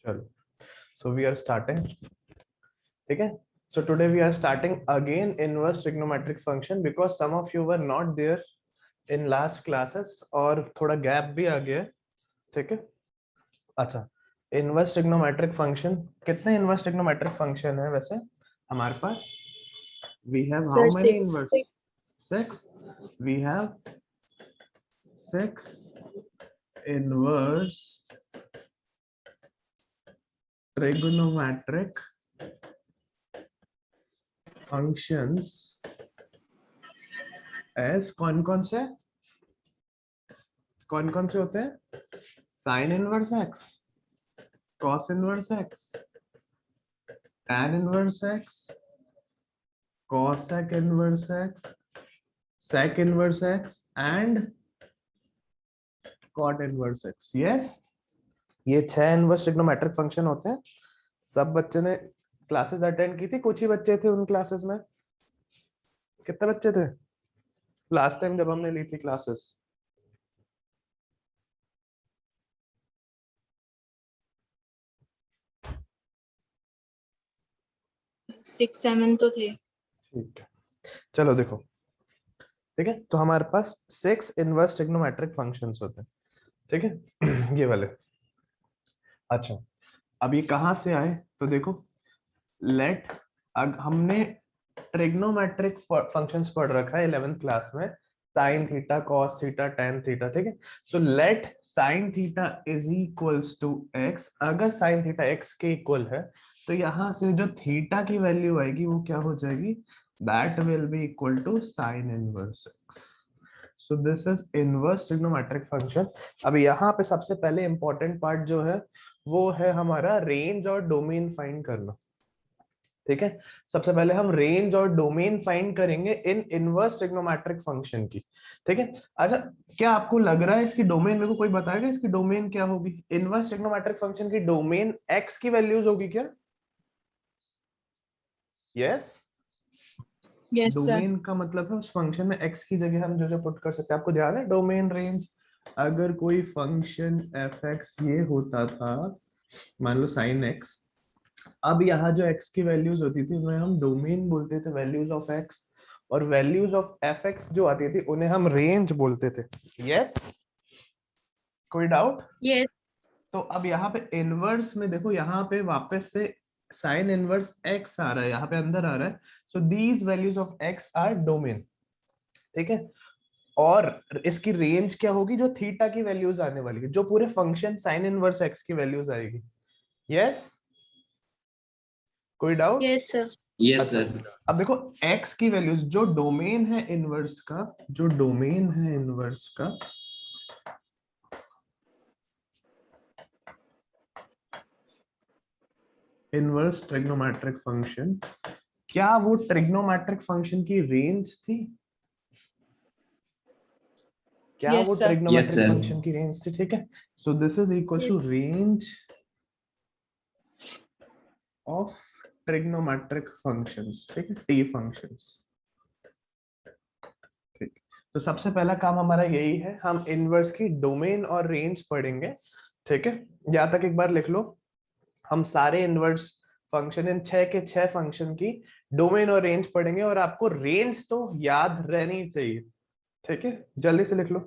चलो, so we are starting. ठीक है, so today we are starting again inverse trigonometric function because some of you were not there in last classes और थोड़ा gap भी आ गया है. ठीक है, अच्छा, इनवर्स ट्रिग्नोमेट्रिक फंक्शन, कितने इनवर्स ट्रिग्नोमेट्रिक फंक्शन है वैसे हमारे पास? We have how Sir, many 6. inverse? 6. We have 6 inverse trigonometric functions as कौन कौन से होते हैं? Sign inverse x, cos inverse x, tan inverse x, cosec inverse x, sec inverse x and cot inverse x. Yes, ये 6 inverse trigonometric function होते हैं. सब बच्चे ने क्लासेस अटेंड की थी? कुछ ही बच्चे थे उन क्लासेस में. कितने बच्चे थे लास्ट टाइम जब हमने ली थी क्लासेस? 6-7 तो थे. ठीक है, चलो देखो. ठीक है, तो हमारे पास 6 इनवर्स ट्रिग्नोमेट्रिक फंक्शंस होते हैं. ठीक है, ये वाले. अच्छा, अब ये कहां से आए? तो देखो, लेट, हमने ट्रिग्नोमेट्रिक फंक्शंस पढ़ रखा है 11th क्लास में, sine theta, cos theta, tan theta. ठीक है, तो let sine theta is equals to x. अगर साइन थीटा एक्स के इक्वल है तो यहाँ से जो थीटा की वैल्यू आएगी वो क्या हो जाएगी? That will be equal to sine inverse x. So this is inverse trigonometric function. अब यहाँ पे सबसे पहले इंपॉर्टेंट पार्ट जो है वो है हमारा रेंज और डोमेन फाइंड करना. ठीक है, सबसे पहले हम रेंज और डोमेन फाइंड करेंगे इन इनवर्स ट्रिग्नोमेट्रिक फंक्शन की. ठीक है, अच्छा, क्या आपको लग रहा है इसकी डोमेन, मेरे को कोई बताएगा इसकी डोमेन क्या होगी? इनवर्स ट्रिग्नोमेट्रिक फंक्शन की डोमेन एक्स की वैल्यूज होगी क्या? Yes, Yes, sir. डोमेन का मतलब है उस फंक्शन में एक्स की जगह हम जो जो पुट कर सकते हैं. आपको ध्यान है डोमेन रेंज? अगर कोई फंक्शन एफ एक्स ये होता था, मान लो साइन एक्स, अब यहाँ जो x की वैल्यूज होती थी उन्हें हम डोमेन बोलते थे, वैल्यूज ऑफ x, और वैल्यूज ऑफ एफ एक्स जो आती थी उन्हें हम रेंज बोलते थे. यस, कोई डाउट? Yes. तो अब यहाँ पे इनवर्स में देखो, यहाँ पे वापस से साइन इनवर्स x आ रहा है, यहाँ पे अंदर आ रहा है. So these values of x are domain. ठीक है, और इसकी रेंज क्या होगी? जो थीटा की वैल्यूज आने वाली है, जो पूरे फंक्शन साइन इनवर्स x की वैल्यूज आएगी. यस, कोई डाउट? Yes, sir. यस अच्छा, सर. अब देखो x की वैल्यूज, जो डोमेन है इनवर्स का, जो डोमेन है इनवर्स का, इनवर्स ट्रिग्नोमेट्रिक फंक्शन, क्या वो ट्रिग्नोमेट्रिक फंक्शन की रेंज थी? क्या Yes, वो sir. Trigonometric Yes, sir. Function की रेंज थी? ठीक है, so this is equal to range of trigonometric functions. ठीक है, टी फंक्शंस. ठीक, तो सबसे पहला काम हमारा यही है, हम इनवर्स की डोमेन और रेंज पढ़ेंगे. ठीक है, यहाँ तक एक बार लिख लो. हम सारे इनवर्स फंक्शन, इन 6 के 6 फंक्शन की डोमेन और रेंज पढ़ेंगे, और आपको रेंज तो याद रहनी चाहिए. ठीक है, जल्दी से लिख लो.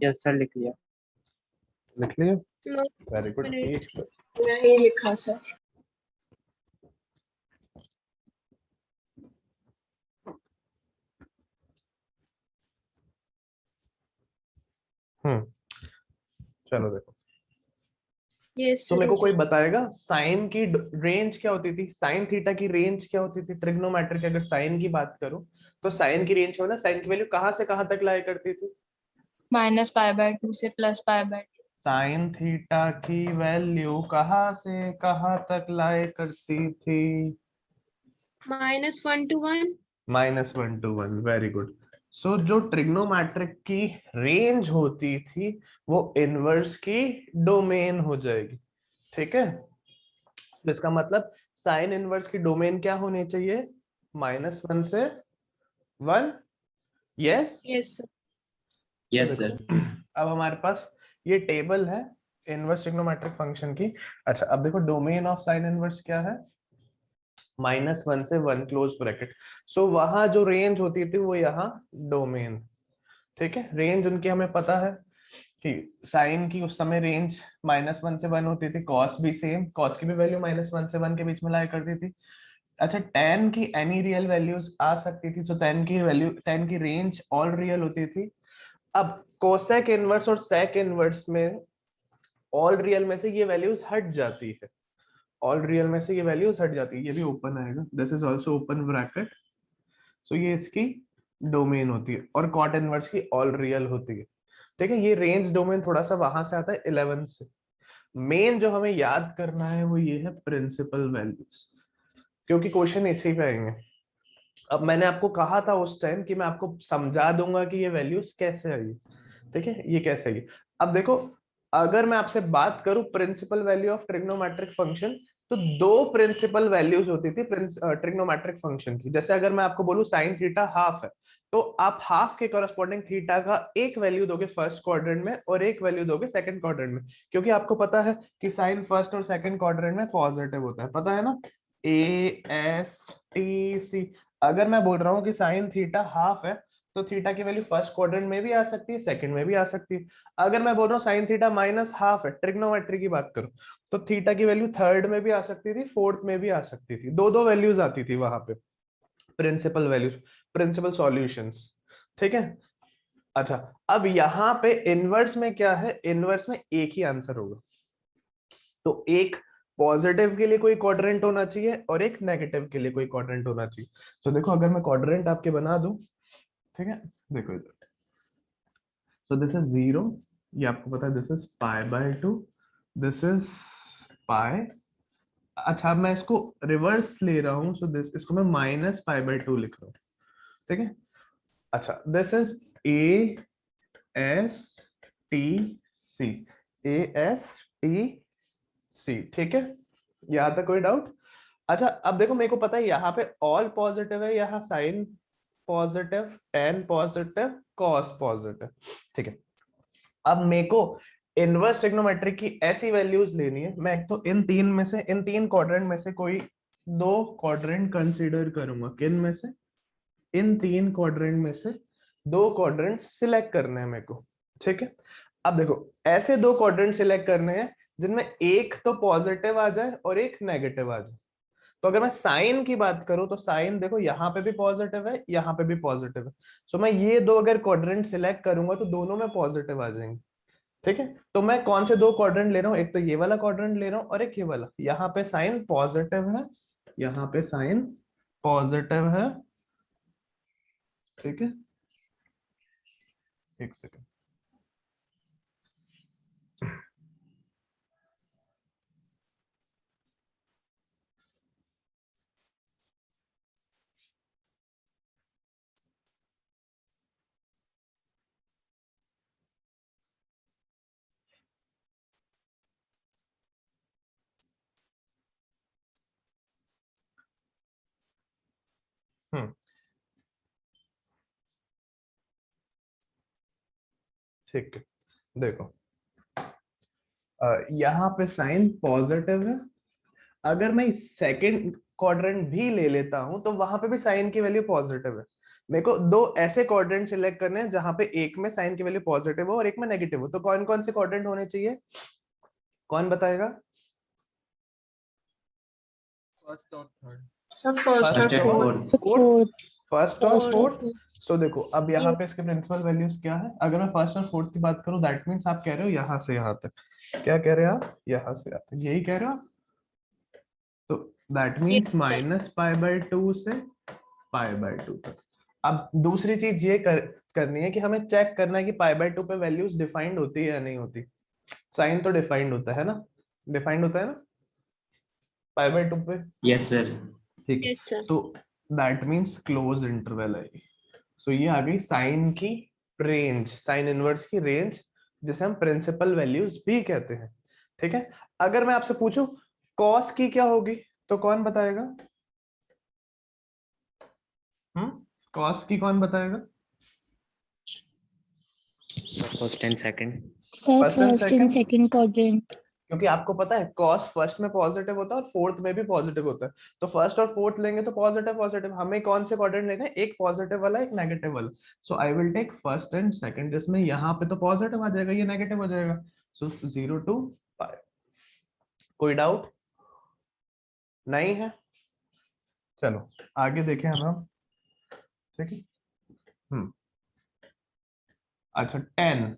यस सर, लिख लिया. लिख लिया? No, very good. minute. एक सर, नहीं लिखा सर. चलो देखो, Yes, तो sir. मेरे को कोई बताएगा साइन की रेंज क्या होती थी? साइन थीटा की रेंज क्या होती थी ट्रिग्नोमेट्रिक? अगर साइन की बात करूं तो साइन की रेंज क्या होता है? साइन की वैल्यू कहां से कहां तक लाया करती थी? -π/2 से +π/2. साइन थीटा की वैल्यू कहां से कहां तक लाया करती थी? -1 to 1. -1 to 1. Very good. So जो ट्रिग्नोमेट्रिक की रेंज होती थी वो इनवर्स की डोमेन हो जाएगी. ठीक है, तो इसका मतलब साइन इनवर्स की डोमेन क्या होनी चाहिए, -1 से 1। Yes yes sir. Yes, sir. अब हमारे पास ये टेबल है इनवर्स ट्रिग्नोमेट्रिक फंक्शन की। अच्छा अब देखो डोमेन ऑफ साइन इनवर्स क्या है, -1 से 1 क्लोज ब्रैकेट। सो वहां जो रेंज होती थी वो यहाँ डोमेन, ठीक है। रेंज उनकी हमें पता है कि साइन की उस समय रेंज -1 से 1 होती थी, कॉस भी सेम, कॉस की भी वैल्यू -1 से 1 के बीच में लाया करती थी। अच्छा tan की एनी रियल वैल्यूज आ सकती थी, सो tan की वैल्यू, tan की रेंज ऑल रियल होती थी। अब कोसेक इनवर्स और सेक इनवर्स में ऑल रियल में से ये वैल्यूज हट जाती है, ऑल रियल में से ये वैल्यूज हट जाती है। ये भी ओपन आएगा, this is also open bracket. So ये इसकी डोमेन होती है और कॉट इनवर्स की ऑल रियल होती है, ठीक है। ये रेंज डोमेन थोड़ा सा वहां से आता है 11 से। मेन जो हमें याद करना है वो ये है प्रिंसिपल वैल्यूज, क्योंकि क्वेश्चन इसी पे आएंगे। अब मैंने आपको कहा था उस टाइम कि मैं आपको समझा दूंगा कि ये वैल्यूज कैसे आई, ठीक है, ये कैसे आई। अब देखो अगर मैं आपसे बात करूं principal value of trigonometric function, तो दो प्रिंसिपल वैल्यूज होती थी ट्रिग्नोमेट्रिक फंक्शन की। जैसे अगर मैं आपको बोलूं साइन थीटा हाफ है, तो आप हाफ के कॉरेस्पॉन्डिंग थीटा का एक वैल्यू दोगे फर्स्ट क्वाड्रेंट में और एक वैल्यू दोगे सेकंड क्वाड्रेंट में, क्योंकि आपको पता है कि साइन फर्स्ट और सेकंड क्वाड्रेंट में पॉजिटिव होता है, पता है ना, ASTC। अगर मैं बोल रहा हूँ कि साइन थीटा हाफ है, तो थीटा की वैल्यू फर्स्ट क्वाड्रेंट में भी आ सकती है, सेकंड में भी आ सकती है। अगर मैं बोल रहा हूँ साइन थीटा -हाफ है, ट्रिग्नोमेट्री की बात करूं, तो थीटा की वैल्यू थर्ड में भी आ सकती थी, फोर्थ में भी आ सकती थी, दो दो वैल्यूज आती थी वहां पे, प्रिंसिपल वैल्यूज, प्रिंसिपल सॉल्यूशंस, ठीक है। अच्छा अब यहाँ पे इनवर्स में क्या है, इनवर्स में एक ही आंसर होगा, तो एक पॉजिटिव के लिए कोई क्वाड्रेंट होना चाहिए और एक नेगेटिव के लिए कोई क्वाड्रेंट होना चाहिए। तो देखो अगर मैं क्वाड्रेंट आपके बना दूं, ठीक है, देखो इधर, so this is 0, ये आपको पता है, this is π/2, this is पाई। अच्छा अब मैं इसको रिवर्स ले रहा हूँ, सो दिस, इसको मैं -π/2 लिख रहा हूँ, ठीक है। अच्छा दिस इज ASTC, ASTC, ठीक है, यहाँ तक कोई डाउट। अच्छा अब देखो मेरे को पता है यहाँ पे ऑल पॉजिटिव है, यहाँ sine positive, tan positive, cos positive, ठीक है। अब मेरे को इनवर्स ट्रिग्नोमेट्रिक की ऐसी वैल्यूज लेनी है, मैं तो इन तीन में से, इन तीन क्वाड्रेंट में से कोई दो क्वाड्रेंट कंसीडर करूंगा। किन में से, इन तीन क्वाड्रेंट में से दो क्वाड्रेंट सिलेक्ट करने हैं मेरे को, ठीक है। अब देखो ऐसे दो क्वाड्रेंट सिलेक्ट करने हैं जिनमें एक तो पॉजिटिव आ जाए और एक नेगेटिव आ जाए। तो अगर मैं साइन की बात करूं तो साइन देखो यहाँ पे भी पॉजिटिव है, यहाँ पे भी पॉजिटिव है, सो मैं ये दो अगर क्वाड्रेंट सिलेक्ट करूंगा तो दोनों में पॉजिटिव आ जाएंगे, ठीक है। तो मैं कौन से दो क्वाड्रेंट ले रहा हूँ, एक तो ये वाला क्वाड्रेंट ले रहा हूँ और एक ये वाला। यहाँ पे साइन पॉजिटिव है, यहाँ पे साइन पॉजिटिव है, ठीक है, एक सेकेंड। हम्म, ठीक है, देखो यहाँ पे साइन पॉजिटिव है। अगर मैं सेकंड क्वाड्रेंट भी ले लेता हूं तो वहां पे भी साइन की वैल्यू पॉजिटिव है। मेरे को दो ऐसे क्वाड्रेंट सिलेक्ट करने हैं जहां पे एक में साइन की वैल्यू पॉजिटिव हो और एक में नेगेटिव हो। तो कौन कौन से क्वाड्रेंट होने चाहिए, कौन बताएगा? फर्स्ट और थर्ड। सर फर्स्ट First और and फोर्थ। fourth. फर्स्ट और First और फोर्थ। तो देखो अब यहाँ पे इसके प्रिंसिपल वैल्यूज क्या है, अगर मैं फर्स्ट और फोर्थ की बात करूं दैट मींस आप कह रहे हो यहाँ से यहाँ तक, क्या कह रहे हो आप, यहाँ से यहाँ तक, यही कह रहे हो आप। तो दैट मींस -π/2 से π/2 तक। अब दूसरी चीज ये करनी है कि हमें चेक करना है कि π/2 पे वैल्यूज डिफाइंड होती है या नहीं होती। साइन तो डिफाइंड होता है ना, डिफाइंड होता है ना π/2 पे, Yes, sir. ठीक है। Yes, sir. तो दैट मींस क्लोज इंटरवल है। सो ये आ गई साइन की रेंज, साइन इनवर्स की रेंज, जिसे हम प्रिंसिपल वैल्यूज भी कहते हैं, ठीक है। अगर मैं आपसे पूछूं कॉस की क्या होगी, तो कौन बताएगा? कॉस की कौन बताएगा? First and second. Sir First and first and second? Second quadrant. क्योंकि आपको पता है कॉस फर्स्ट में पॉजिटिव होता है और फोर्थ में भी पॉजिटिव होता है, तो फर्स्ट और फोर्थ लेंगे तो पॉजिटिव पॉजिटिव, हमें कौन से क्वाड्रेंट लेना है? एक पॉजिटिव वाला एक नेगेटिव वाला। So I will take first and second, जिसमें यहाँ पे तो पॉजिटिव आ जाएगा, ये नेगेटिव हो जाएगा। सो 0 to π। कोई डाउट नहीं है? चलो आगे देखें हम, ठीक है। अच्छा 10,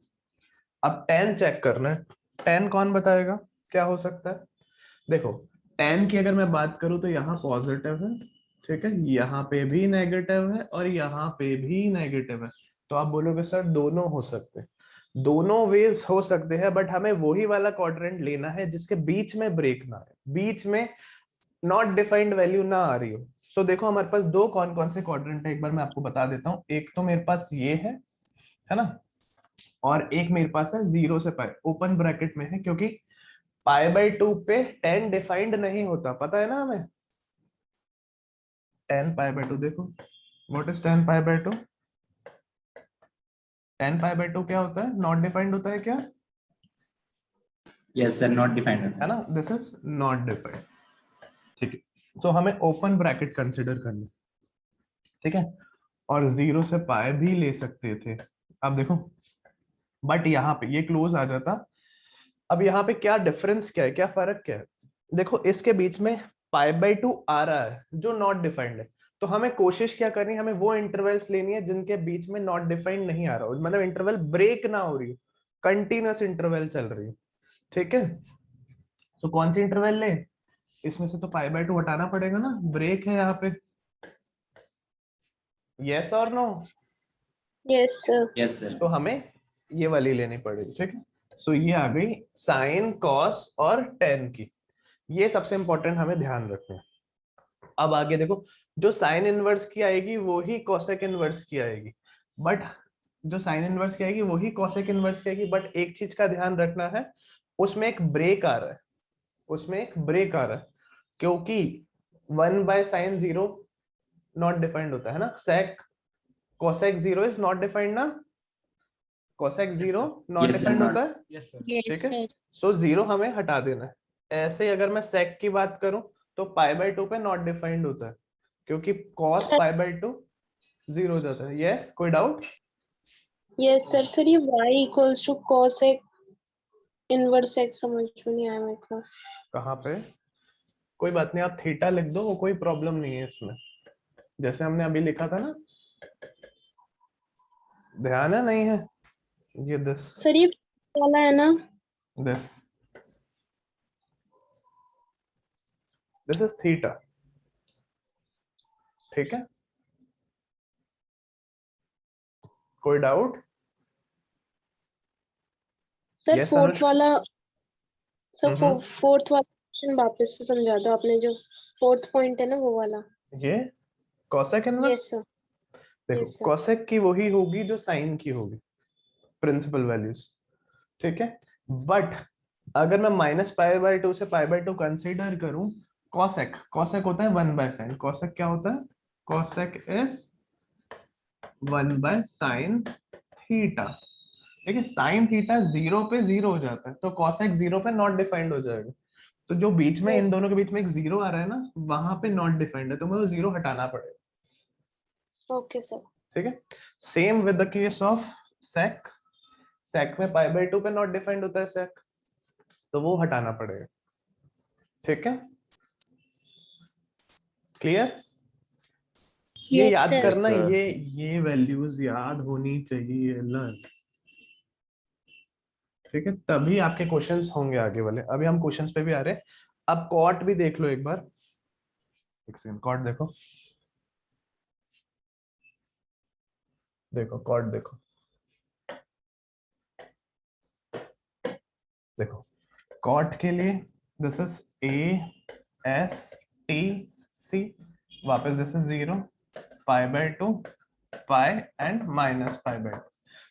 अब 10 चेक करना है। 10 कौन बताएगा क्या हो सकता है? देखो 10 की अगर मैं बात करूं तो यहाँ पॉजिटिव है, ठीक है, यहाँ पे भी नेगेटिव है और यहाँ पे भी नेगेटिव है। तो आप बोलोगे सर दोनों हो सकते हैं, दोनों वेज हो सकते हैं, बट हमें वही वाला क्वाड्रेंट लेना है जिसके बीच में ब्रेक ना है, बीच में नॉट डिफाइंड वैल्यू ना आ रही हो। तो देखो हमारे पास दो कौन कौन से क्वाड्रेंट है, एक बार मैं आपको बता देता हूँ। एक तो मेरे पास ये है ना, और एक मेरे पास है 0 से पाई, ओपन ब्रैकेट में है, क्योंकि π/2 पे 10 डिफाइंड नहीं होता, पता है ना हमें। 10 π/2 देखो, व्हाट इज 10 π/2? 10 π/2 क्या होता है? नॉट डिफाइंड होता है क्या? यस सर, नॉट डिफाइंड है ना, दिस इज नॉट डिफाइंड, ठीक है। तो हमें ओपन ब्रैकेट कंसिडर करना, ठीक है, और 0 से पाई भी ले सकते थे। अब देखो, बट यहाँ पे ये क्लोज आ जाता। अब यहाँ पे क्या डिफरेंस क्या है, क्या फर्क क्या है? देखो इसके बीच में π/2 आ रहा है जो नॉट डिफाइंड है, तो हमें कोशिश क्या करनी है, हमें वो इंटरवल्स लेनी है जिनके बीच में नॉट डिफाइंड नहीं आ रहा हो, मतलब इंटरवल ब्रेक ना हो रही हो, कंटिन्यूअस इंटरवल चल रही हो, ठीक है। तो कौन सी इंटरवल ले? इसमें से तो π/2 हटाना पड़ेगा ना, ब्रेक है यहाँ पे। यस और no? Yes sir. Yes sir. तो हमें ये वाली लेनी पड़ेगी, ठीक है। सो ये आ गई साइन, कॉस और टेन की, ये सबसे इंपॉर्टेंट हमें ध्यान रखना है। अब आगे देखो, जो साइन इनवर्स की आएगी वो ही कोसेक इनवर्स की आएगी, बट जो साइन इनवर्स की आएगी वही कोसेक इनवर्स की आएगी, बट एक चीज का ध्यान रखना है, उसमें एक ब्रेक आ रहा है, उसमें एक ब्रेक आ रहा है, क्योंकि 1/sin 0 नॉट डिफाइंड होता है ना, sec cosec 0 is not defined ना, cosec 0 not Yes, sir, defined not. होता है, Yes, sir. यस ठीक है। सर। सो 0 हमें हटा देना है। ऐसे ही अगर मैं सेक की बात करूं तो π/2 पे नॉट डिफाइंड होता है, क्योंकि cos π/2 0 हो जाता है। यस, कोई डाउट? Yes sir. सर ये y equals to cosec inverse x समझ में नहीं आया मेरे को। कहाँ पे? कोई बात नहीं, आप थीटा लिख दो, वो कोई प्रॉब्लम नहीं है इसमें, जैसे हमने अभी लिखा था ना। ध्यान है नहीं है? ये दिस सर ये वाला है ना? दिस दिस इज थीटा, ठीक है। कोई डाउट? सर Yes, फोर्थ अनुज? वाला, सर हम्म। फोर्थ वाला क्वेश्चन वापस से समझा दो, आपने जो फोर्थ पॉइंट है ना वो वाला। ये कोसेक इनवर्स, यस सर। देखो यस सर। कोसेक की वही होगी जो साइन की होगी, प्रिंसिपल वैल्यूज, ठीक है। बट अगर मैं -π/2 से π/2 कंसीडर करूं, कोसेक कोसेक होता है 1/sin, कोसेक क्या होता है? कोसेक इज 1/sin थीटा, ठीक है। साइन थीटा 0 पे 0 हो जाता है, तो कोसेक 0 पे नॉट डिफाइंड हो जाएगा। तो जो बीच में इन Yes. दोनों के बीच में एक 0 आ रहा है ना, वहां पे नॉट डिफाइंड है, तो मुझे 0 हटाना पड़ेगा, ओके सर। ठीक है। Same with the case of sec, sec में π/2 पे नॉट डिफाइंड होता है सेक, तो वो हटाना पड़ेगा, ठीक है। क्लियर? ये यस याद सर। करना, sir. ये वैल्यूज याद होनी चाहिए ना, ठीक है, तभी आपके क्वेश्चंस होंगे आगे वाले। अभी हम क्वेश्चंस पे भी आ रहे हैं। अब कॉट भी देख लो एक बार, एक सेकंड, कॉट देखो, देखो कॉट देखो, देखो कॉट के लिए दिस इज A/S/T/C, वापस this is 0, π/2, pi and -π/2।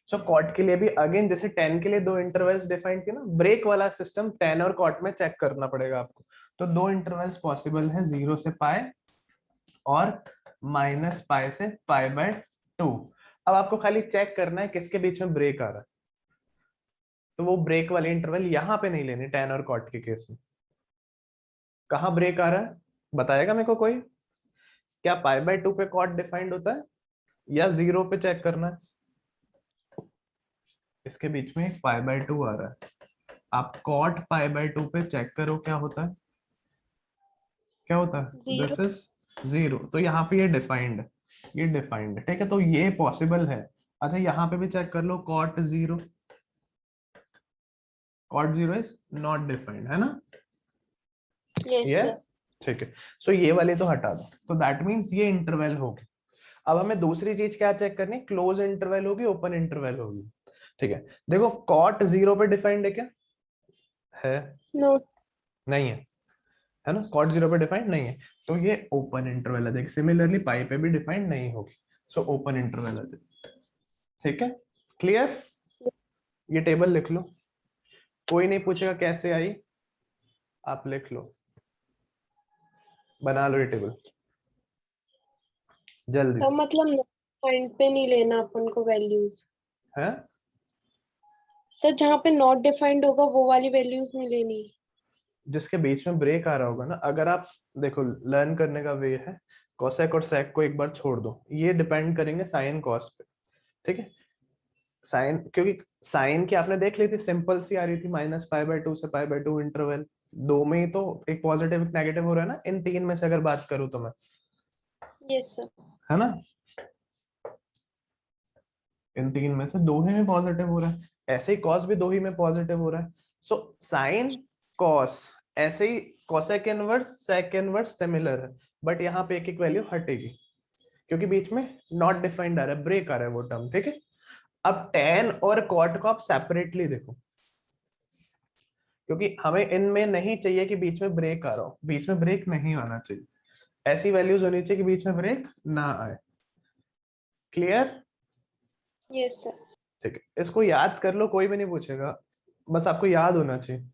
So cot के लिए भी अगेन जैसे 10 के लिए दो इंटरवल्स डिफाइंड थी ना, ब्रेक वाला सिस्टम 10 और कॉट में चेक करना पड़ेगा आपको। तो दो इंटरवल्स पॉसिबल है, 0 से पाई और माइनस पाई से पाई/2। अब आपको खाली चेक करना है किसके बीच में ब्रेक आ रहा है, तो वो ब्रेक वाले इंटरवल यहाँ पे नहीं लेने tan और cot के केस में। कहाँ ब्रेक आ रहा है बताएगा मेरे को कोई? क्या पाई/2 पे cot डिफाइंड होता है या 0 पे चेक करना है? इसके बीच में एक पाई/2 आ रहा है, आप cot पाई/2 पे चेक करो क्या होता है, क्या होता है? Zero. दिस इज 0, तो यहाँ पे ये डिफाइंड है, ये डिफाइंड है, ठीक है, तो ये पॉसिबल है। अच्छा यहाँ पे भी चेक कर लो, cot 0 इज नॉट डिफाइंड, है ना? Yes, sir. यस, ठीक है। सो ये वाले तो हटा दो, तो दैट मींस ये इंटरवल होगी। अब हमें दूसरी चीज क्या चेक करनी है, क्लोज इंटरवल होगी ओपन इंटरवल होगी, ठीक है। देखो cot 0 पे डिफाइंड है क्या? है? No. नहीं है ना? cot 0 पे डिफाइंड नहीं है, तो ये ओपन इंटरवल है। देख सिमिलरली पाई पे भी डिफाइंड नहीं होगी, सो ओपन इंटरवल है, ठीक है, क्लियर? ये टेबल लिख लो, कोई नहीं पूछेगा कैसे आई, आप लिख लो, बना लो ये टेबल जल्दी तो मतलब पॉइंट पे नहीं लेना अपन को वैल्यूज, है। सर जहाँ पे नॉट डिफाइंड होगा वो वाली वैल्यूज नहीं लेनी। जिसके बीच में ब्रेक आ रहा होगा ना, अगर आप देखो लर्न करने का वे है, कोसेक और सेक को एक बार छोड़ दो, ये डिपेंड करेंगे साइन कॉस पे, ठीक है। साइन, क्योंकि साइन की आपने देख ली थी, सिंपल सी आ रही थी, -पाई/2 से पाई/2 इंटरवल, दो में ही तो एक पॉजिटिव एक नेगेटिव हो रहा है ना, इन तीन में से अगर बात करूं तो मैं, यस सर। है ना, इन तीन में से दो ही में पॉजिटिव हो रहा है, ऐसे ही कॉस भी दो ही में पॉजिटिव हो रहा है। सो साइन कॉस, ऐसे ही cosec inverse sec inverse similar है, बट यहाँ पे एक एक वैल्यू हटेगी क्योंकि बीच में नॉट डिफाइंड आ रहा है, ब्रेक आ रहा है वो टर्म, ठीक है। अब tan और cot को आप सेपरेटली देखो, क्योंकि हमें इनमें नहीं चाहिए कि बीच में ब्रेक आ रहा हो, बीच में ब्रेक नहीं आना चाहिए, ऐसी वैल्यूज होनी चाहिए कि बीच में ब्रेक ना आए, क्लियर? Yes sir. ठीक है, इसको याद कर लो, कोई भी नहीं पूछेगा, बस आपको याद होना चाहिए।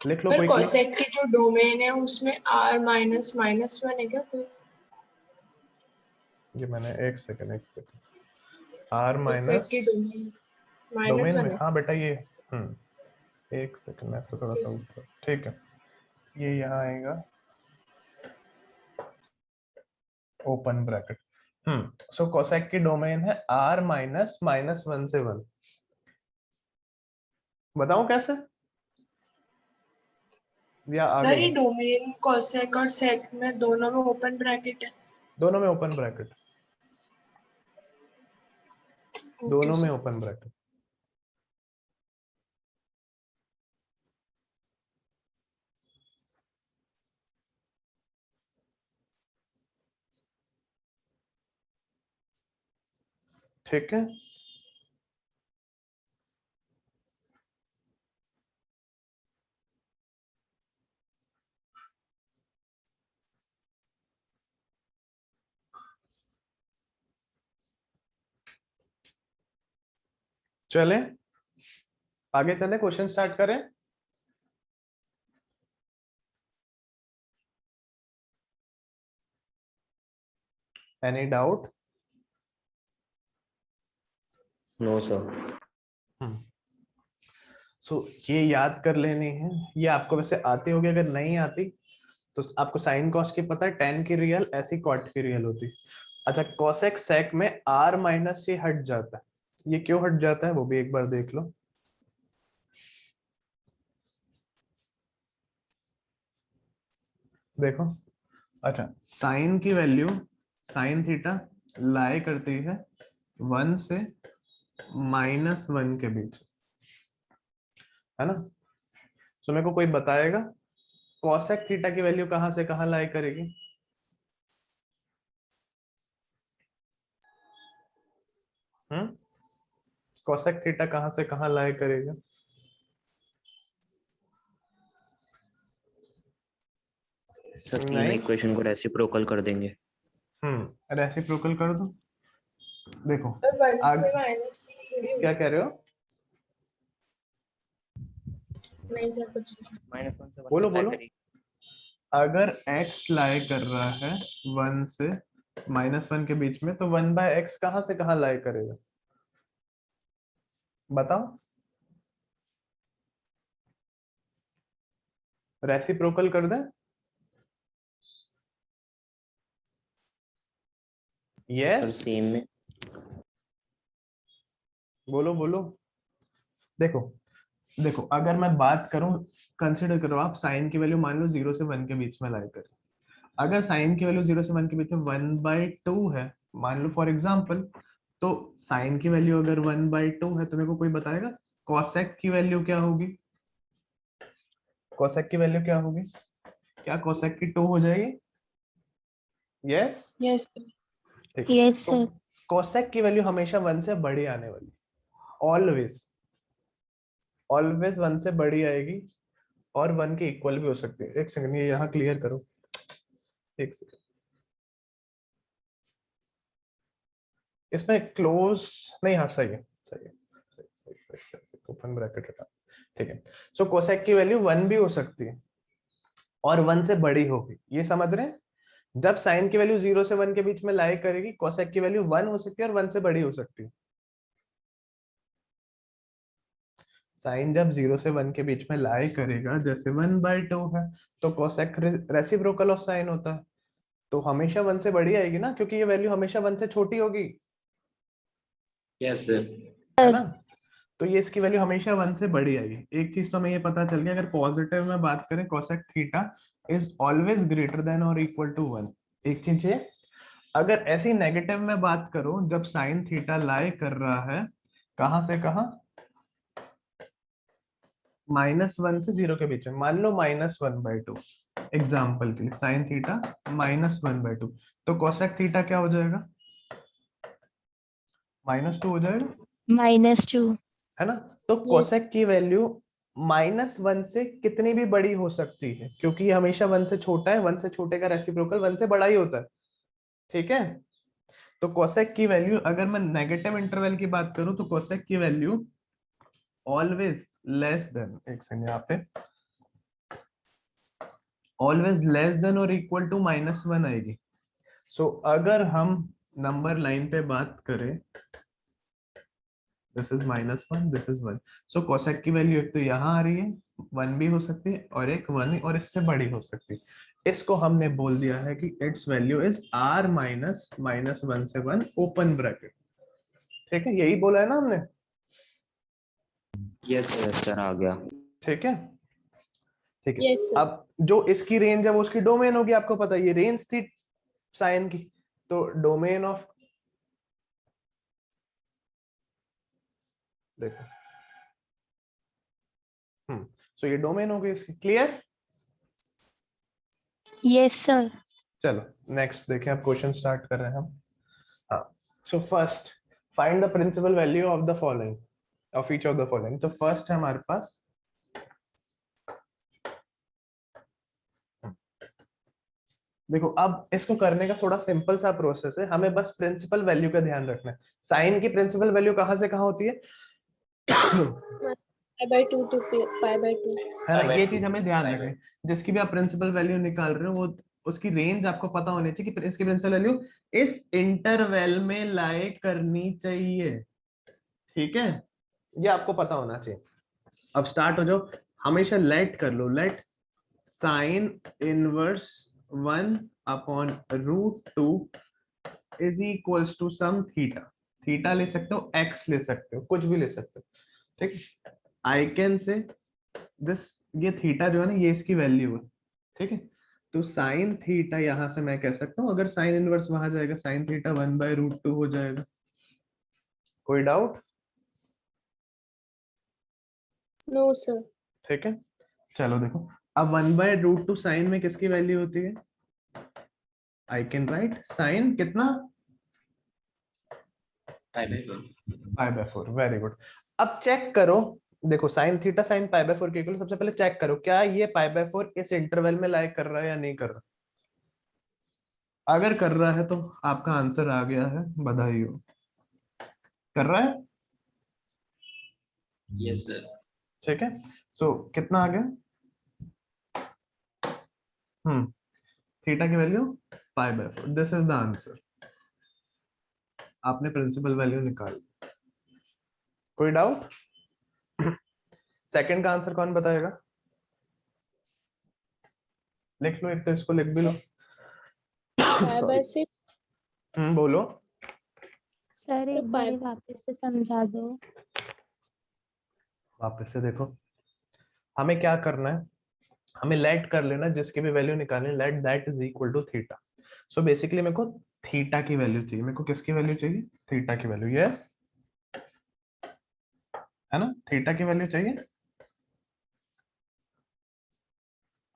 लिख लो पर कोई कोसेक की जो डोमेन है उसमें r -1 है क्या फिर? ये मैंने एक सेकंड r कोसेक माइनस की डोमेन डोमेन -1 में, है। हाँ बेटा ये एक सेकंड मैं इसको थोड़ा सा Yes. ऊपर, ठीक है, ये यहाँ आएगा ओपन ब्रैकेट। सो कोसेक की डोमेन है r -(-1 से 1)। बताऊं कैसे या आ सर ये गई? डोमेन कोसेक और सेक में दोनों में ओपन ब्रैकेट है। दोनों में ओपन ब्रैकेट, ओके दोनों में सर। Open bracket. ठीक है, चलें आगे चले, क्वेश्चन स्टार्ट करें। Any doubt? No, sir. सो ये याद कर लेनी है, ये आपको वैसे आती होगी, अगर नहीं आती तो आपको साइन कॉस की पता है, tan की रियल ऐसी कॉट की रियल होती। अच्छा कोसेक सेक में r माइनस से हट जाता है, ये क्यों हट जाता है वो भी एक बार देख लो। देखो, अच्छा साइन की वैल्यू, साइन थीटा लाई करती है 1 से -1 के बीच, है ना। तो मेरे को कोई बताएगा कोसेक थीटा की वैल्यू कहां से कहां लाई करेगी? कोसेक थीटा कहां से कहां लाई करेगा? सर तीनों नहीं, इक्वेशन को रेसिप्रोकल कर देंगे। रेसिप्रोकल कर दो, देखो और 1 आग, से माइनस थोड़ी क्या कह रहे हो? नहीं सर कुछ नहीं। -1 से 1 बोलो तक बोलो। करेगी। अगर x लाई कर रहा है 1 से -1 के बीच में, तो 1/x कहां से कहां लाई करेगा? बताओ। रेसिप्रोकल कर दे? सर यस, सेम में। बोलो बोलो। देखो देखो, अगर मैं बात करूं, कंसिडर करो आप साइन की वैल्यू मान लो 0 से 1 के बीच में लाई करें। अगर साइन की वैल्यू 0 से 1 के बीच में 1/2 है, मान लो फॉर एग्जांपल, तो साइन की वैल्यू अगर 1/2 है तो मेरे को कोई बताएगा कॉसेक की वैल्यू क्या होगी? कॉसेक की वैल्यू क्या होगी? क्या कॉसेक की 2 हो जाएगी? यस, यस ठीक है। यस तो सर। कॉसेक की वैल्यू हमेशा 1 से बड़ी आने वाली, ऑलवेज ऑलवेज 1 से बड़ी आएगी, और 1 के इक्वल भी हो सकती है। एक सेकंड, ये यहाँ क्लियर करो, एक सेकंड। इसमें क्लोज नहीं, हाँ सही है, सही है, ओपन ब्रैकेट हटा, ठीक है। सो कोसेक की वैल्यू 1 भी हो सकती है और 1 से बड़ी होगी, ये समझ रहे हैं? जब साइन की वैल्यू 0 से 1 के बीच में लाई करेगी, कोसेक की वैल्यू 1 हो सकती है और 1 से बड़ी हो सकती है। साइन जब 0 से 1 के बीच में लाई करेगा, जैसे 1/2 है, तो कोसेक रेसिप्रोकल ऑफ साइन होता है, तो हमेशा 1 से बड़ी आएगी ना, क्योंकि ये वैल्यू हमेशा 1 से छोटी होगी, यस सर। है ना? तो ये इसकी वैल्यू हमेशा 1 से बड़ी आएगी। एक चीज तो हमें ये पता चल गया, अगर पॉजिटिव में बात करें, cosec theta is always greater than और इक्वल टू 1। एक चीज ये, अगर ऐसी नेगेटिव में बात करो, जब साइन थीटा लाई कर रहा है कहां से कहां, -1 से 0 के बीच में, मान लो -1/2, एग्जाम्पल के लिए साइन थीटा -1/2, तो कोसेक थीटा क्या हो जाएगा? -2 हो जाएगा, -2 है ना? तो यस कोसेक की वैल्यू -1 से कितनी भी बड़ी हो सकती है, क्योंकि ये हमेशा 1 से छोटा है, 1 से छोटे का रेसिप्रोकल 1 से बड़ा ही होता है, ठीक है? तो कोसेक की वैल्यू, अगर मैं नेगेटिव इंटरवल की बात करूं, तो कोसेक की वैल्यू ऑलवेज लेस देन, एक सेकंड यहाँ पे, ऑलवेज लेस देन और इक्वल टू -1 आएगी। सो अगर हम नंबर लाइन पे बात करें, this is -1, this is 1, so cosec की वैल्यू एक तो यहाँ आ रही है, 1 भी हो सकती है, और एक 1 और इससे बड़ी हो सकती है। इसको हमने बोल दिया है कि it's value is r minus -1 से 1 ओपन ब्रैकेट, ठीक है? यही बोला है ना हमने, यस सर आ गया। ठीक है? ठीक है। Yes sir. अब जो इसकी रेंज है वो उसकी डोमेन होगी, आपको पता है, ये रेंज थी साइन की, तो डोमेन ऑफ, देखो, सो ये डोमेन हो गई इसकी, क्लियर? Yes sir. चलो नेक्स्ट देखें, अब क्वेश्चन स्टार्ट कर रहे हैं हम। हाँ, so first find the principal value of the following, of each of the following. तो फर्स्ट है हमारे पास, देखो अब इसको करने का थोड़ा सिंपल सा प्रोसेस है, हमें बस प्रिंसिपल वैल्यू का ध्यान रखना है। साइन की प्रिंसिपल वैल्यू कहां से कहां होती है? π/2 to π/2 है ना? ये चीज हमें ध्यान रखनी है। जिसकी भी आप प्रिंसिपल वैल्यू निकाल रहे हो, वो उसकी रेंज आपको पता होनी चाहिए कि इसकी प्रिंसिपल वैल्यू इस इंटरवल में लाई करनी चाहिए, ठीक है? ये आपको पता होना चाहिए। अब स्टार्ट हो जाओ, हमेशा लेट कर लो, let sine inverse 1/√2 is equals to some theta. Theta ले सकते हो, एक्स ले सकते हो, कुछ भी ले सकते हो, ठीक है? आई कैन से दिस, ये थीटा जो है ना, ये इसकी वैल्यू है, ठीक है? तो साइन थीटा यहां से मैं कह सकता हूं, अगर साइन इनवर्स वहां जाएगा, साइन थीटा 1/√2 हो जाएगा। कोई डाउट? No sir. ठीक है, चलो देखो, अब 1/√2 साइन में किसकी वैल्यू होती है? आई कैन राइट साइन कितना, π/4। Very good. अब चेक करो, देखो साइन थीटा साइन π/4 के इक्वल, सबसे पहले चेक करो क्या ये π/4 इस इंटरवल में लाई कर रहा है या नहीं कर रहा। अगर कर रहा है तो आपका आंसर आ गया है, बधाई हो। कर रहा है? Yes, sir. ठीक है, सो कितना आ गया? थीटा की value pi by 4। This is the answer. आपने प्रिंसिपल वैल्यू निकाल ली। कोई डाउट? सेकंड का आंसर कौन बताएगा? लिख लो, एक तो इसको लिख भी लो। 5/6 बोलो। सर एक बार Five. वापस से समझा दो। वापस से देखो, हमें क्या करना है, हमें लेट कर लेना, जिसकी भी वैल्यू निकालनी, let that is equal to theta. So basically मेरे को थीटा की वैल्यू चाहिए। मेरे को किसकी वैल्यू चाहिए? थीटा की वैल्यू। यस, है ना? थीटा की वैल्यू चाहिए,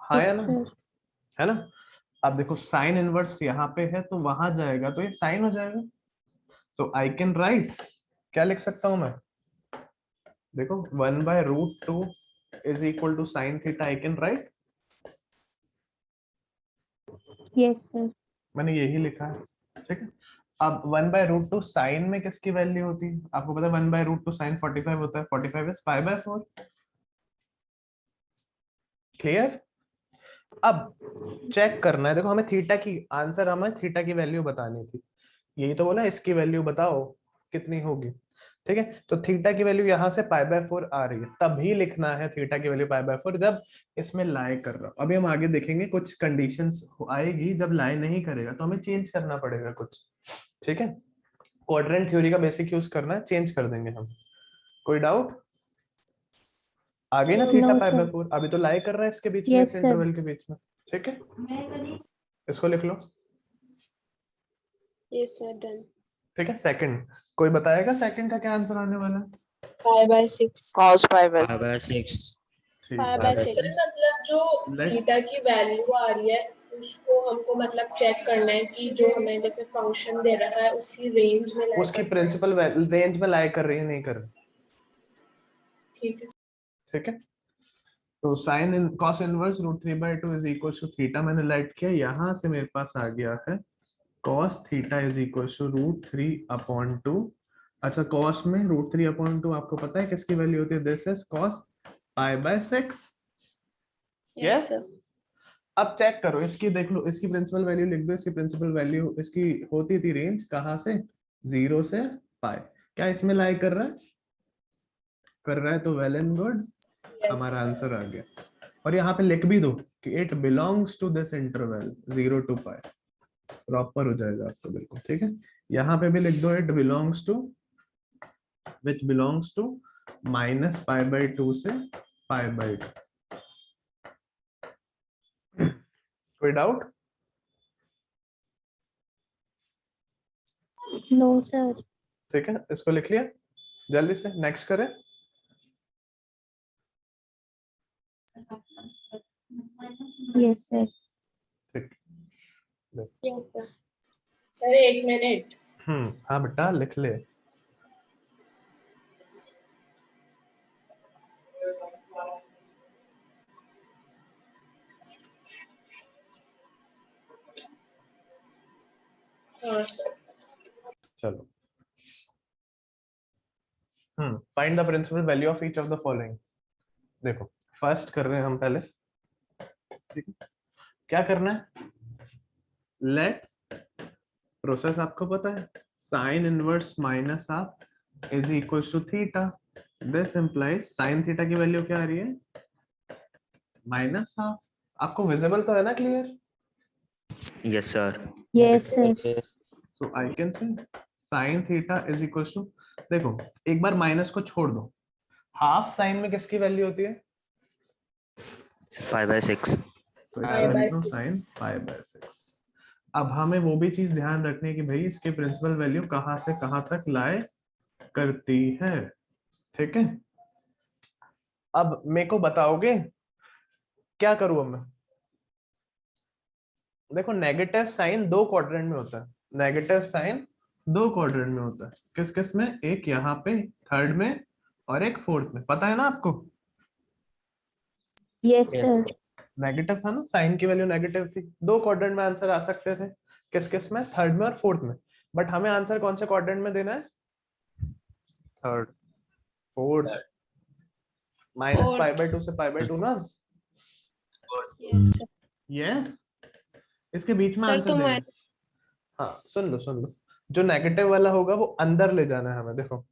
हाँ या यस ना? सर। है ना? अब देखो साइन इनवर्स यहाँ पे है तो वहां जाएगा तो ये साइन हो जाएगा। तो आई कैन राइट, क्या लिख सकता हूं मैं? देखो 1/√2 is equal to sine theta. I can write, yes sir. मैंने यही लिखा है। ठीक है, अब 1/√2 साइन में किसकी वैल्यू होती है? आपको पता है 1/√2 साइन 45 होता है। 45 इज π/4। क्लियर? अब चेक करना है, देखो हमें थीटा की आंसर, हमें थीटा की वैल्यू बतानी थी। यही तो बोला, इसकी वैल्यू बताओ कितनी होगी। ठीक है, तो थीटा की वैल्यू यहाँ से π/4 आ रही है, तभी लिखना है थीटा की वैल्यू π/4 जब इसमें लाई कर रहा हूं। अभी हम आगे देखेंगे कुछ कंडीशंस आएगी जब लाई नहीं करेगा तो हमें चेंज करना पड़ेगा कुछ। ठीक है, क्वाड्रेंट थ्योरी का बेसिक यूज करना है, चेंज कर देंगे हम। कोई डाउट? आगे ना No, थीटा No, sir. π/4 अभी तो लाई कर रहा है इसके बीच में, Yes, इस sir. इंटरवल के बीच में। ठीक है, इसको लिख लो। Yes, sir. Done. ठीक है, सेकंड कोई बताएगा सेकंड का क्या आंसर आने वाला है? 5/6 cos 5/6। 5/6. ठीक है, 5/6. सर मतलब जो Let- थीटा की वैल्यू आ रही है उसको हमको मतलब चेक करना है कि जो हमें जैसे फंक्शन दे रखा है उसकी रेंज में लाई उसकी करना है। प्रिंसिपल रेंज में लाई कर रही है, नहीं कर रही। ठीक है। ठीक है, तो sine in cos inverse √3/2 is equal to theta मैंने लाइट किया, यहां से मेरे पास आ गया है cos theta is equal to √3/2। अच्छा, cos में √3/2 आपको पता है किसकी वैल्यू होती है? This is cos π/6। Yes, yes, sir. अब चेक करो, इसकी देख लो, इसकी प्रिंसिपल वैल्यू लिख दो। इसकी प्रिंसिपल वैल्यू इसकी होती थी रेंज कहां से? 0 से पाई। क्या इसमें लाई कर रहा है? कर रहा है, तो वेल एंड गुड, हमारा आंसर आ गया। और यहाँ पे लिख भी दो कि it belongs to this interval 0 to pi, proper हो जाएगा आपको बिल्कुल। ठीक है, यहाँ पे भी लिख दो it belongs to, which belongs to -π/2 से π/2। कोई डाउट? No, sir. ठीक है, इसको लिख लिया, जल्दी से नेक्स्ट करें। Yes, sir. ठीक, Yes, sir. Sir 1 minute. हाँ बेटा लिख ले। हाँ सर। चलो, find the principal value of each of the following. देखो फर्स्ट कर रहे हैं हम पहले। ठीक है, क्या करना है? लेट, प्रोसेस आपको पता है, sine inverse minus half is equal to theta. This implies sine theta की वैल्यू क्या आ रही है? -हाफ। आपको विजिबल तो है ना? Clear? Yes, sir. Yes, sir. तो I can say sine theta is equal to, देखो एक बार माइनस को छोड़ दो, हाफ साइन में किसकी वैल्यू होती है? 5/6. तो इसको लिख लो साइन 5/6। अब हमें वो भी चीज ध्यान रखनी है कि भाई इसकी प्रिंसिपल वैल्यू कहां से कहां तक लाए करती है। ठीक है, अब मेरे को बताओगे क्या करूं अब मैं? देखो नेगेटिव साइन 2 क्वाड्रेंट में होता है, नेगेटिव साइन 2 क्वाड्रेंट में होता है। किस किस में? एक यहाँ पे थर्ड में और एक फोर्थ में, पता है ना आपको? Yes, sir. नेगेटिव था ना, साइन की वैल्यू नेगेटिव थी, 2 क्वाड्रेंट में आंसर आ सकते थे। किस किस में? थर्ड में और फोर्थ में। बट हमें आंसर कौन से क्वाड्रेंट में देना है? Third, fourth, minus Fourth. Pi by 2 से पाई बाय 2 ना। Yes, sir. यस, इसके बीच में सर आंसर तो देना। मैं हाँ सुन लो, जो नेगेटिव वाला होगा वो अंदर ले जाना है हमें। देखो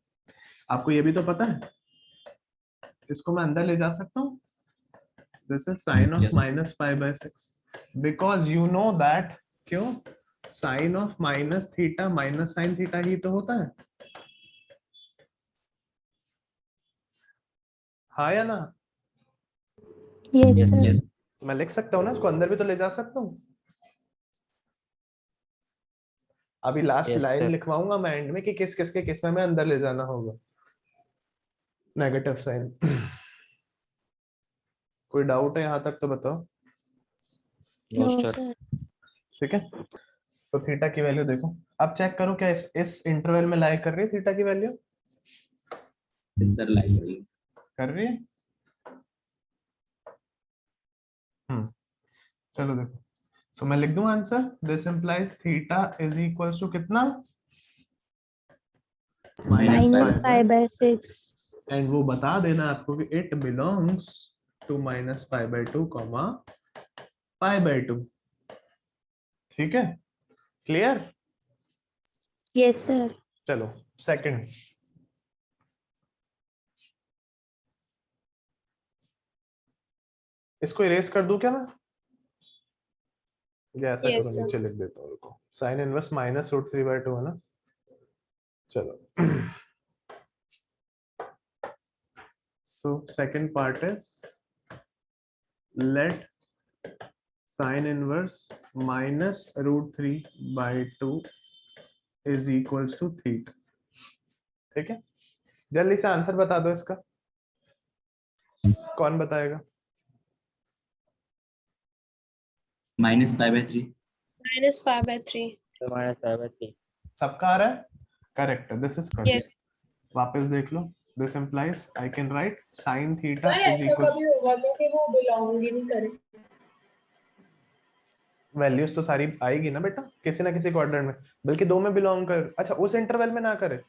आपको ये भी तो पता है, इसको मैं अंदर ले जा सकता हूँ। This is sine of minus pi by 6 because you know that, क्यों, sine of minus theta minus sine theta ही तो होता है, हाँ या ना। Yes, sir. मैं लिख सकता हूँ ना, इसको अंदर भी तो ले जा सकता हूँ। अभी लास्ट Yes, लाइन sir. लिखवाऊंगा मैं एंड में कि किस किस के किस में अंदर ले जाना होगा नेगेटिव साइन। कोई डाउट है यहाँ तक तो बताओ। No, No, sir. sir. ठीक है, तो थीटा की वैल्यू देखो, अब चेक करो क्या इस इंटरवल में लाई कर रही है थीटा की वैल्यू, सर लाइक कर रही है। चलो देखो, सो मैं लिख दूं answer, this implies theta is equals to कितना, Minus pi by 6. एंड वो बता देना आपको कि it belongs to minus pi by 2 comma pi by 2। ठीक है, क्लियर। Yes, sir. चलो सेकंड, इसको इरेज कर दूं क्या मैं, या ऐसा Yes, करो sir. नीचे लिख देता हूँ, रुको, sine inverse minus root 3 by 2 है ना। चलो so second part is let sin inverse minus root 3 by 2 is equals to theta। ठीक है, जल्दी से आंसर बता दो इसका, कौन बताएगा। Minus pi by 3 Minus pi by 3. Minus pi by 3. सबका आ रहा है, correct, this is Yes. Correct. वापस देख लो, this implies I can write sin theta sir is ऐसा इक्वल, कभी होगा तो कि वो बिलोंग ही नहीं करे। वैल्यूज तो सारी आएगी ना बेटा, किसी ना किसी क्वाड्रेंट में, बल्कि दो में बिलोंग कर, अच्छा उस इंटरवल में ना करे।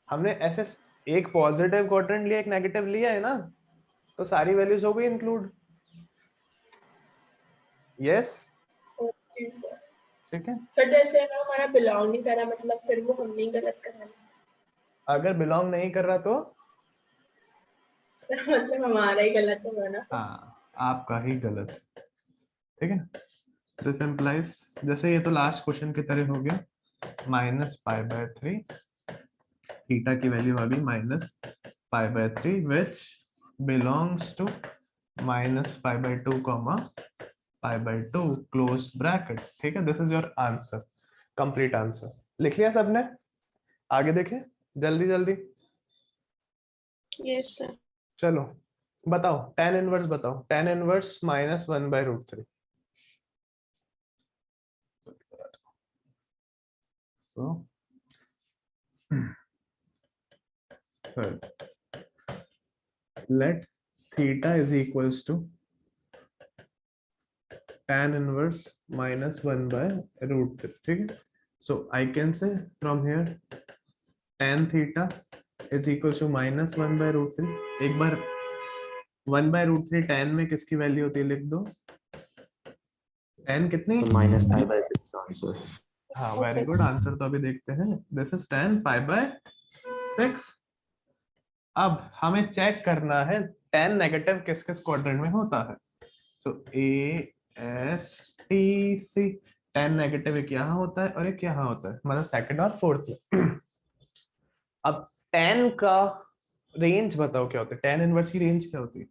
हमने ऐसे एक पॉजिटिव क्वाड्रेंट लिया, एक नेगेटिव लिया है ना, तो सारी वैल्यूज हो गई इंक्लूड। Yes, okay sir. ठीक है, सर जैसे ना हमारा बिलोंग नहीं करा, मतलब फिर वो हमने ही गलत करा ना। अगर बिलोंग नहीं कर रहा तो सर मतलब हमारा ही गलत होगा ना। हाँ, आपका ही गलत, ठीक है। दिस इंप्लाइज, जैसे ये तो लास्ट क्वेश्चन की तरह हो गया, माइनस पाई बाय 3, थीटा की वैल्यू आ गई minus pi by 3 which belongs to minus pi by 2 comma pi by 2 close bracket. ठीक है, this is your answer, complete answer. लिख लिया सबने, आगे देखें जल्दी जल्दी। Yes, sir. चलो बताओ, tan इनवर्स बताओ, tan inverse minus 1 by root 3। So third, let theta is equals to tan inverse minus 1 by root 3। ठीक है, so I can say from here tan theta is equals to minus 1 by root 3। एक बार 1 by root 3 tan में किसकी value होती है लिख दो, tan कितनी, So minus pi by 6 answer. हाँ वेरी गुड, आंसर तो अभी देखते हैं, this is tan pi by 6। अब हमें चेक करना है tan नेगेटिव किस किस क्वाड्रेंट में होता है, तो A S T C, tan negative एक यहाँ होता है और एक यहाँ होता है, मतलब सेकंड और फोर्थ में। अब tan का रेंज बताओ क्या होता है, tan इनवर्स की रेंज क्या होती है,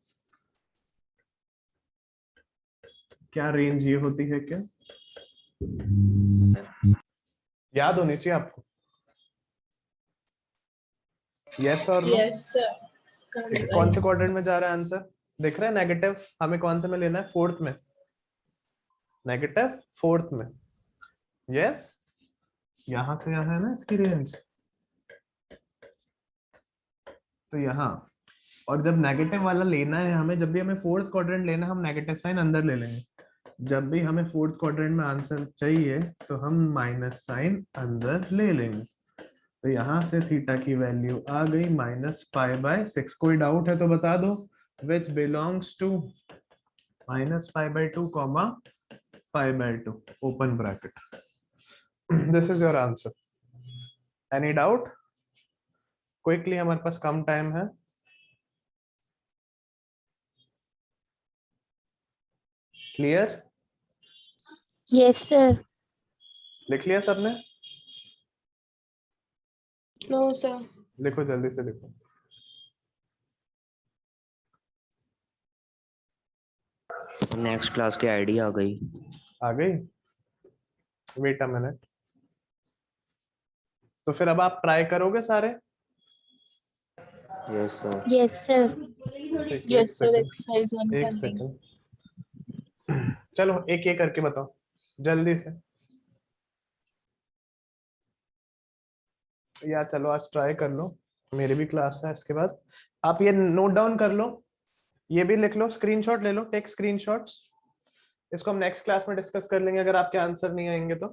क्या रेंज ये होती है, क्या याद होनी चाहिए आपको, यस और नो। Yes sir. कौन से क्वाड्रेंट में जा रहा है आंसर, दिख रहा है नेगेटिव, हमें कौन से में लेना है, फोर्थ में, नेगेटिव फोर्थ में। यस, यहां से यहां है ना इसकी रेंज, तो यहाँ, और जब नेगेटिव वाला लेना है हमें, जब भी हमें फोर्थ क्वाड्रेंट लेना है हम नेगेटिव साइन अंदर ले लेंगे, जब भी हमें फोर्थ क्वाड्रेंट में आंसर चाहिए तो हम माइनस साइन अंदर ले लेंगे। तो यहाँ से थीटा की वैल्यू आ गई -π/6। कोई डाउट है तो बता दो। Which belongs to -π/2 π/2 open bracket. This is your answer. Any doubt? Quickly, हमारे पास कम टाइम है। क्लियर? Yes, sir. लिख लिया सबने? No, sir. लिखो, जल्दी से लिखो। नेक्स्ट क्लास की आईडी आ गई। आ गई? Wait a minute. तो फिर अब आप ट्राई करोगे सारे? Yes sir. Yes, sir. Yes, sir. Exercise 1 एक करनी। सेकंड। चलो एक एक करके बताओ जल्दी से। या चलो आज ट्राई कर लो, मेरी भी क्लास है इसके बाद। आप ये नोट डाउन कर लो, ये भी लिख लो, स्क्रीनशॉट ले लो, टेक स्क्रीनशॉट्स। इसको हम नेक्स्ट क्लास में डिस्कस कर लेंगे अगर आपके आंसर नहीं आएंगे तो।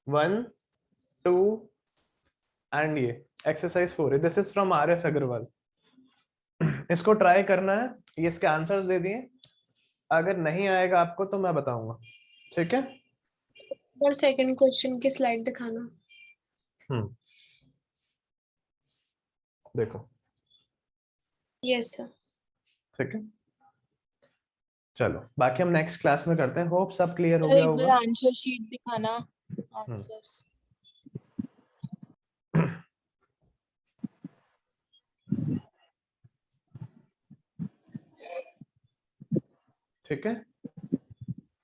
1 2 एंड ये exercise 4, this is from RS Agarwal. इसको ट्राई करना है, ये इसके आंसर्स दे दिए। अगर नहीं आएगा आपको तो मैं बताऊंगा, ठीक है? और सेकंड क्वेश्चन की स्लाइड दिखाना। देखो, यस सर। ठीक है। चलो बाकी हम नेक्स्ट क्लास में करते हैं। होप सब क्लियर हो सर गया एक बार होगा। आंसर शीट दिखाना, आंसर्स। ठीक है,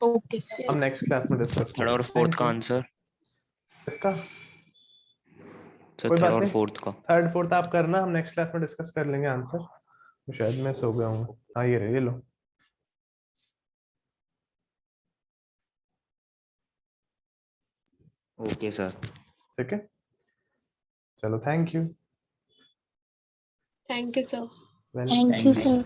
ओके सर। हम नेक्स्ट क्लास में डिस्कस थर्ड और फोर्थ का आंसर। इसका तो कोई थर्ड बात और नहीं, फोर्थ का। थर्ड फोर्थ आप करना, हम नेक्स्ट क्लास में डिस्कस कर लेंगे आंसर। तो शायद मैं सो गया हूँ। हाँ ये रहे, ये लो। Okay sir. ठीक है, चलो thank you. Thank you sir. Thank you, sir.